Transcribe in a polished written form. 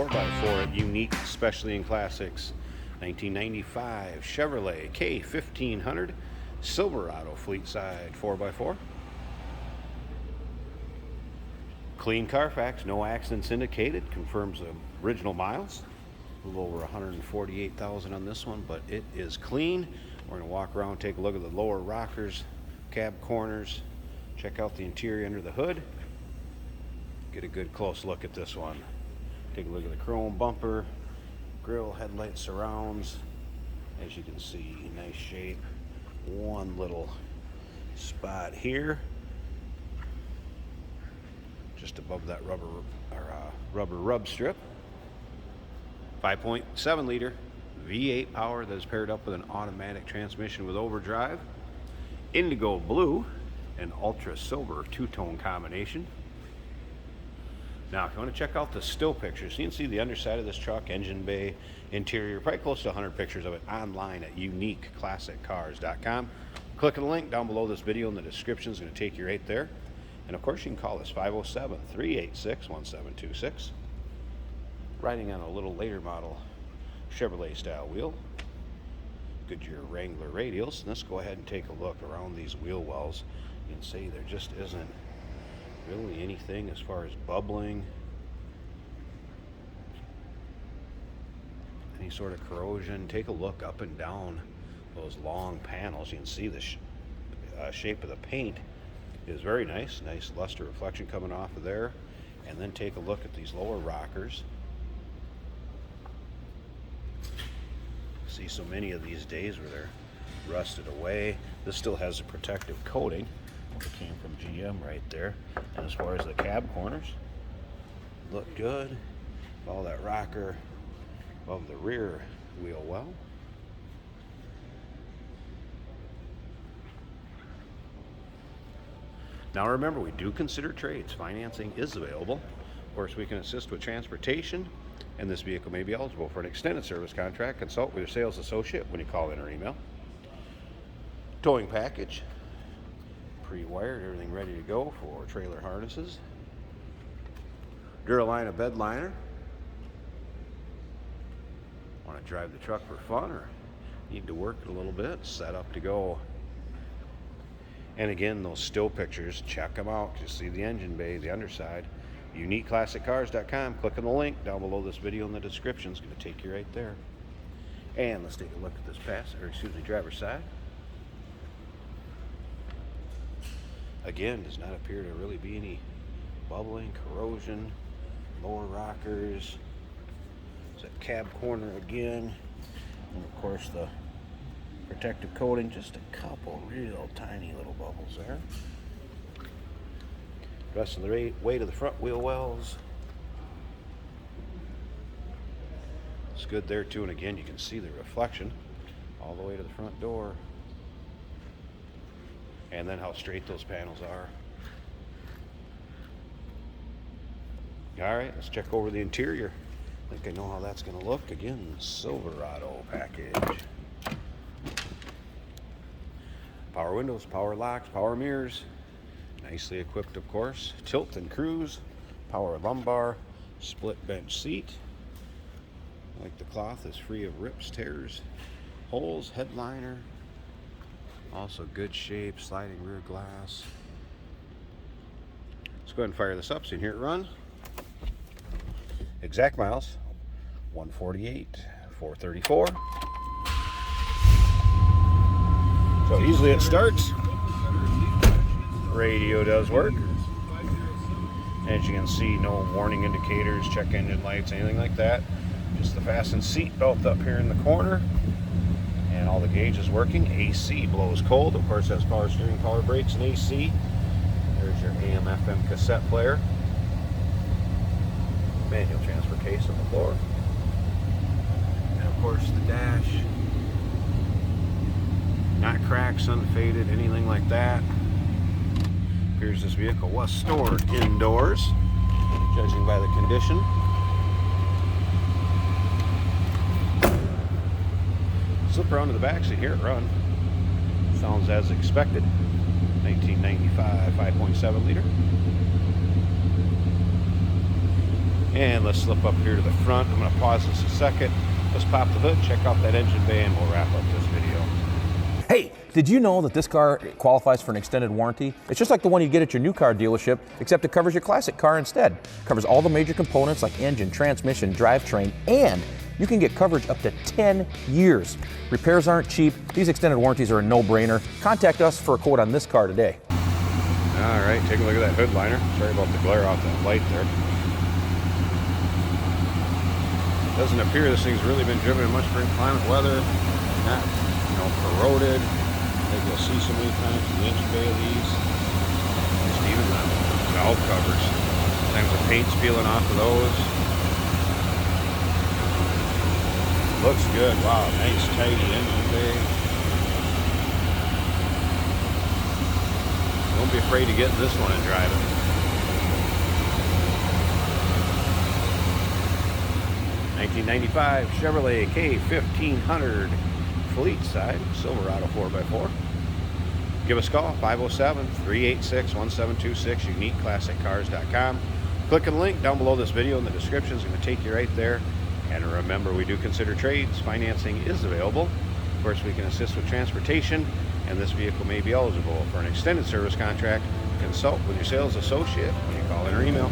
4x4 at Unique, especially in classics. 1995 Chevrolet K1500 Silverado fleet side 4x4. Clean Carfax, no accidents indicated, confirms the original miles. A little over 148,000 on this one, but it is clean. We're going to walk around, take a look at the lower rockers, cab corners, check out the interior under the hood, get a good close look at this one. Take a look at the chrome bumper, grill, headlight surrounds. As you can see, nice shape. One little spot here, just above that rubber rub strip. 5.7 liter V8 power that is paired up with an automatic transmission with overdrive. Indigo blue and ultra silver two-tone combination. Now, if you want to check out the still pictures, you can see the underside of this truck, engine bay, interior, probably close to 100 pictures of it online at uniqueclassiccars.com. Click on the link down below this video in the description. It's going to take you right there. And of course, you can call us 507-386-1726. Riding on a little later model Chevrolet style wheel. Goodyear Wrangler radials. Let's go ahead and take a look around these wheel wells. You can see there just isn't really anything as far as bubbling, any sort of corrosion. Take a look up and down those long panels. You can see the shape of the paint is very nice. Nice luster reflection coming off of there. And then take a look at these lower rockers. See so many of these days where they're rusted away. This still has a protective coating. It came from GM right there. And as far as the cab corners, look good. All that rocker above the rear wheel well. Now remember, we do consider trades. Financing is available. Of course, we can assist with transportation, and this vehicle may be eligible for an extended service contract. Consult with your sales associate when you call in or email. Towing package, pre-wired, everything ready to go for trailer harnesses. Duralina bed liner. Want to drive the truck for fun or need to work it a little bit, set up to go. And again, those still pictures, check them out. You see the engine bay, the underside. UniqueClassicCars.com. Click on the link down below this video in the description. It's going to take you right there. And let's take a look at this driver's side. Again, does not appear to really be any bubbling, corrosion, lower rockers. It's that cab corner again. And of course the protective coating, just a couple real tiny little bubbles there. Rest of the weight of the front wheel wells. It's good there too, and again you can see the reflection all the way to the front door. And then how straight those panels are. Alright, let's check over the interior. I think I know how that's going to look. Again, Silverado package. Power windows, power locks, power mirrors. Nicely equipped, of course. Tilt and cruise, power lumbar, split bench seat. Like the cloth is free of rips, tears, holes, headliner. Also good shape, sliding rear glass. Let's go ahead and fire this up so you can hear it run. Exact miles, 148,434. So easily it starts. Radio does work. As you can see, no warning indicators, check engine lights, anything like that. Just the fastened seat belt up here in the corner. And all the gauges working. AC blows cold. Of course, has power steering, power brakes, and AC. There's your AM FM cassette player. Manual transfer case on the floor. And of course the dash. Not cracked, unfaded, anything like that. Appears this vehicle was stored indoors, judging by the condition. Slip around to the back so you hear it run. Sounds as expected. 1995 5.7 liter. And let's slip up here to the front. I'm going to pause this a second. Let's pop the hood, check out that engine bay, and we'll wrap up this video. Hey, did you know that this car qualifies for an extended warranty? It's just like the one you get at your new car dealership, except it covers your classic car instead. It covers all the major components like engine, transmission, drivetrain, and you can get coverage up to 10 years. Repairs aren't cheap. These extended warranties are a no-brainer. Contact us for a quote on this car today. All right, take a look at that hood liner. Sorry about the glare out that light there. Doesn't appear this thing's really been driven in much for inclement weather. Not, corroded. I think you'll see so many times in the engine bay of these. Just even the valve covers. Sometimes the paint's peeling off of those. Looks good. Wow, nice tidy engine bay. Don't be afraid to get in this one and drive it. '95 Chevrolet K1500 fleet side Silverado 4x4. Give us a call, 507-386-1726, uniqueclassiccars.com. Click on the link down below this video in the description. It's going to take you right there. And remember, we do consider trades. Financing is available. Of course, we can assist with transportation, and this vehicle may be eligible for an extended service contract. Consult with your sales associate when you call in or email.